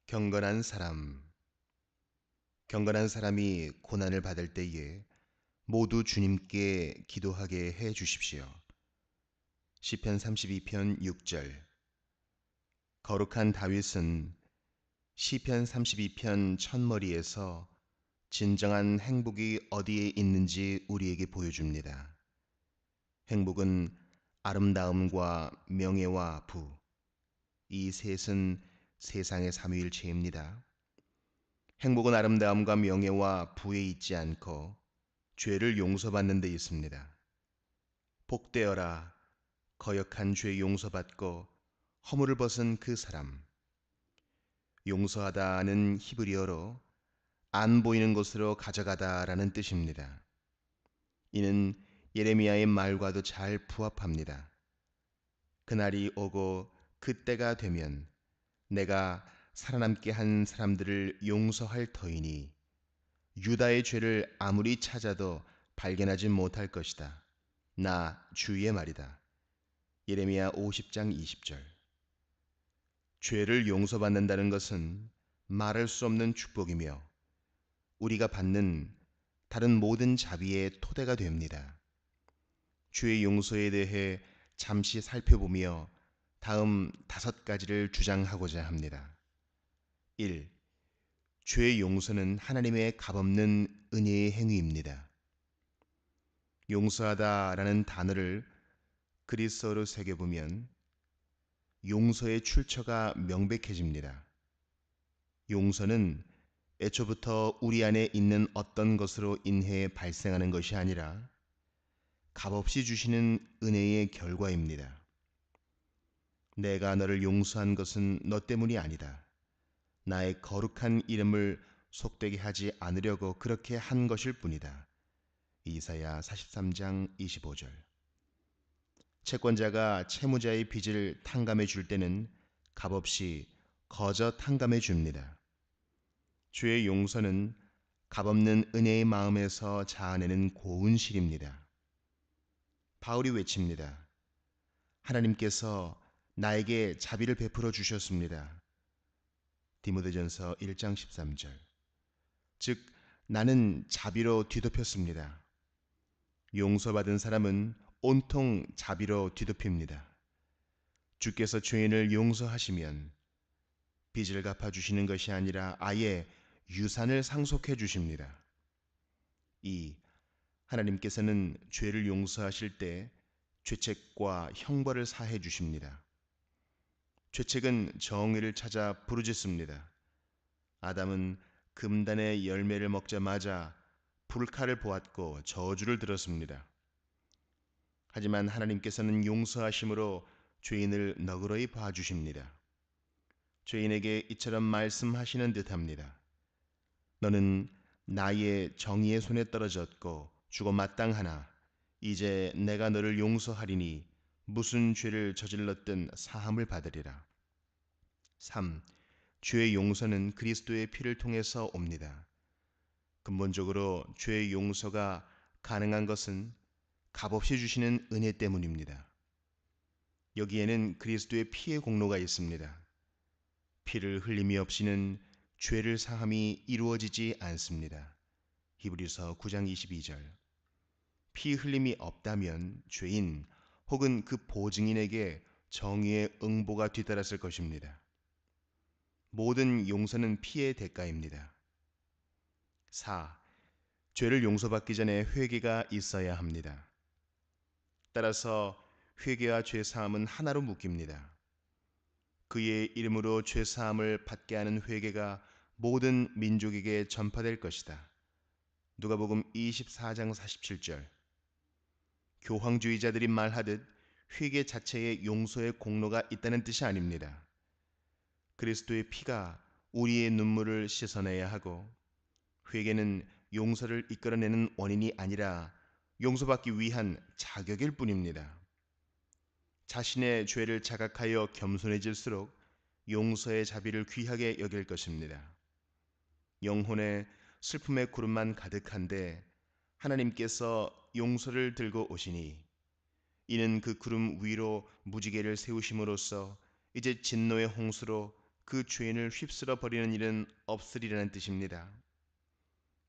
경건한 사람. 경건한 사람이 고난을 받을 때에 모두 주님께 기도하게 해 주십시오. 시편 32편 6절. 거룩한 다윗은 시편 32편 첫머리에서 진정한 행복이 어디에 있는지 우리에게 보여줍니다. 행복은 아름다움과 명예와 부, 이 셋은 세상의 삼위일체입니다. 행복은 아름다움과 명예와 부에 있지 않고 죄를 용서받는 데 있습니다. 복되어라, 거역한 죄 용서받고 허물을 벗은 그 사람. 용서하다는 히브리어로 안 보이는 곳으로 가져가다라는 뜻입니다. 이는 예레미야의 말과도 잘 부합합니다. 그날이 오고 그때가 되면 내가 살아남게 한 사람들을 용서할 터이니 유다의 죄를 아무리 찾아도 발견하지 못할 것이다. 나 주의 말이다. 예레미야 50장 20절. 죄를 용서받는다는 것은 말할 수 없는 축복이며 우리가 받는 다른 모든 자비의 토대가 됩니다. 죄의 용서에 대해 잠시 살펴보며 다음 5가지를 주장하고자 합니다. 1. 죄의 용서는 하나님의 값없는 은혜의 행위입니다. 용서하다라는 단어를 그리스어로 새겨보면 용서의 출처가 명백해집니다. 용서는 애초부터 우리 안에 있는 어떤 것으로 인해 발생하는 것이 아니라 값없이 주시는 은혜의 결과입니다. 내가 너를 용서한 것은 너 때문이 아니다. 나의 거룩한 이름을 속되게 하지 않으려고 그렇게 한 것일 뿐이다. 이사야 43장 25절. 채권자가 채무자의 빚을 탕감해 줄 때는 값없이 거저 탕감해 줍니다. 죄의 용서는 값없는 은혜의 마음에서 자아내는 고운실입니다. 바울이 외칩니다. 하나님께서 나에게 자비를 베풀어 주셨습니다. 디모데전서 1장 13절. 즉 나는 자비로 뒤덮였습니다. 용서받은 사람은 온통 자비로 뒤덮입니다. 주께서 죄인을 용서하시면 빚을 갚아주시는 것이 아니라 아예 유산을 상속해 주십니다. 2. 하나님께서는 죄를 용서하실 때 죄책과 형벌을 사해 주십니다. 죄책은 정의를 찾아 부르짖습니다. 아담은 금단의 열매를 먹자마자 불칼을 보았고 저주를 들었습니다. 하지만 하나님께서는 용서하심으로 죄인을 너그러이 봐주십니다. 죄인에게 이처럼 말씀하시는 듯합니다. 너는 나의 정의의 손에 떨어졌고 죽어 마땅하나 이제 내가 너를 용서하리니 무슨 죄를 저질렀든 사함을 받으리라. 3. 죄의 용서는 그리스도의 피를 통해서 옵니다. 근본적으로 죄의 용서가 가능한 것은 값없이 주시는 은혜 때문입니다. 여기에는 그리스도의 피의 공로가 있습니다. 피를 흘림이 없이는 죄를 사함이 이루어지지 않습니다. 히브리서 9장 22절. 피 흘림이 없다면 죄인 혹은 그 보증인에게 정의의 응보가 뒤따랐을 것입니다. 모든 용서는 피의 대가입니다. 4. 죄를 용서받기 전에 회개가 있어야 합니다. 따라서 회개와 죄사함은 하나로 묶입니다. 그의 이름으로 죄사함을 받게 하는 회개가 모든 민족에게 전파될 것이다. 누가복음 24장 47절. 교황주의자들이 말하듯 회개 자체에 용서의 공로가 있다는 뜻이 아닙니다. 그리스도의 피가 우리의 눈물을 씻어내야 하고 회개는 용서를 이끌어내는 원인이 아니라 용서받기 위한 자격일 뿐입니다. 자신의 죄를 자각하여 겸손해질수록 용서의 자비를 귀하게 여길 것입니다. 영혼의 슬픔의 구름만 가득한데 하나님께서 용서를 들고 오시니 이는 그 구름 위로 무지개를 세우심으로써 이제 진노의 홍수로 그 죄인을 휩쓸어 버리는 일은 없으리라는 뜻입니다.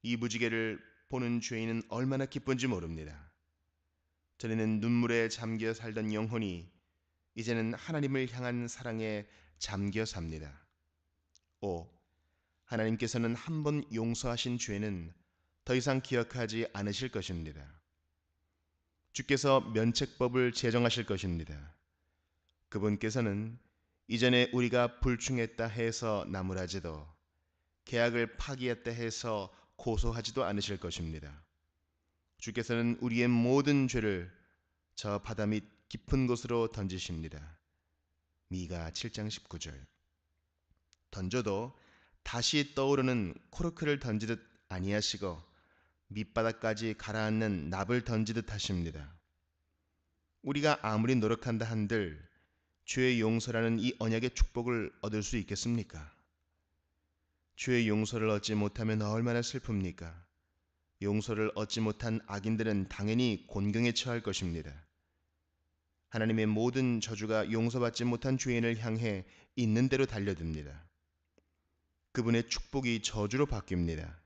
이 무지개를 보는 죄인은 얼마나 기쁜지 모릅니다. 전에는 눈물에 잠겨 살던 영혼이 이제는 하나님을 향한 사랑에 잠겨 삽니다. 5. 하나님께서는 한 번 용서하신 죄는 더 이상 기억하지 않으실 것입니다. 주께서 면책법을 제정하실 것입니다. 그분께서는 이전에 우리가 불충했다 해서 나무라지도 계약을 파기했다 해서 고소하지도 않으실 것입니다. 주께서는 우리의 모든 죄를 저 바다 밑 깊은 곳으로 던지십니다. 미가 7장 19절. 던져도 다시 떠오르는 코르크를 던지듯 아니하시고 밑바닥까지 가라앉는 납을 던지듯 하십니다. 우리가 아무리 노력한다 한들 죄의 용서라는 이 언약의 축복을 얻을 수 있겠습니까? 죄의 용서를 얻지 못하면 얼마나 슬픕니까? 용서를 얻지 못한 악인들은 당연히 곤경에 처할 것입니다. 하나님의 모든 저주가 용서받지 못한 죄인을 향해 있는 대로 달려듭니다. 그분의 축복이 저주로 바뀝니다.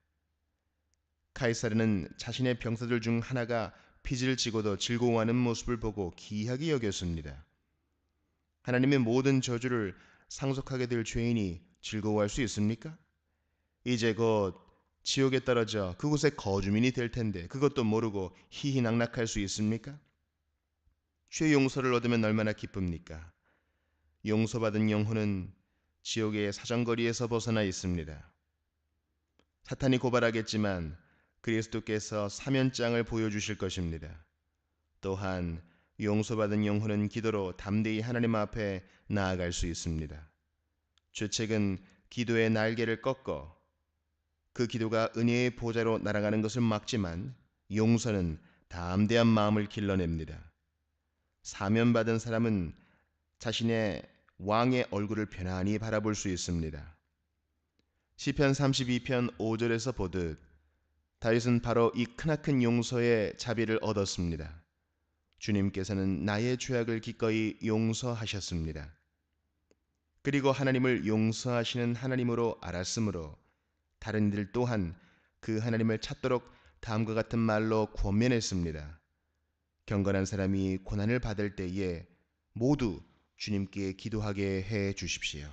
카이사르는 자신의 병사들 중 하나가 빚을 지고도 즐거워하는 모습을 보고 기이하게 여겼습니다. 하나님의 모든 저주를 상속하게 될 죄인이 즐거워할 수 있습니까? 이제 곧 지옥에 떨어져 그곳의 거주민이 될 텐데 그것도 모르고 희희낙낙할 수 있습니까? 죄 용서를 얻으면 얼마나 기쁩니까? 용서받은 영혼은 지옥의 사정거리에서 벗어나 있습니다. 사탄이 고발하겠지만 그리스도께서 사면장을 보여주실 것입니다. 또한 용서받은 영혼은 기도로 담대히 하나님 앞에 나아갈 수 있습니다. 죄책은 기도의 날개를 꺾어 그 기도가 은혜의 보좌로 날아가는 것을 막지만 용서는 담대한 마음을 길러냅니다. 사면받은 사람은 자신의 왕의 얼굴을 편안히 바라볼 수 있습니다. 시편 32편 5절에서 보듯 다윗은 바로 이 크나큰 용서의 자비를 얻었습니다. 주님께서는 나의 죄악을 기꺼이 용서하셨습니다. 그리고 하나님을 용서하시는 하나님으로 알았으므로 다른 이들 또한 그 하나님을 찾도록 다음과 같은 말로 권면했습니다. 경건한 사람이 고난을 받을 때에 모두 주님께 기도하게 해 주십시오.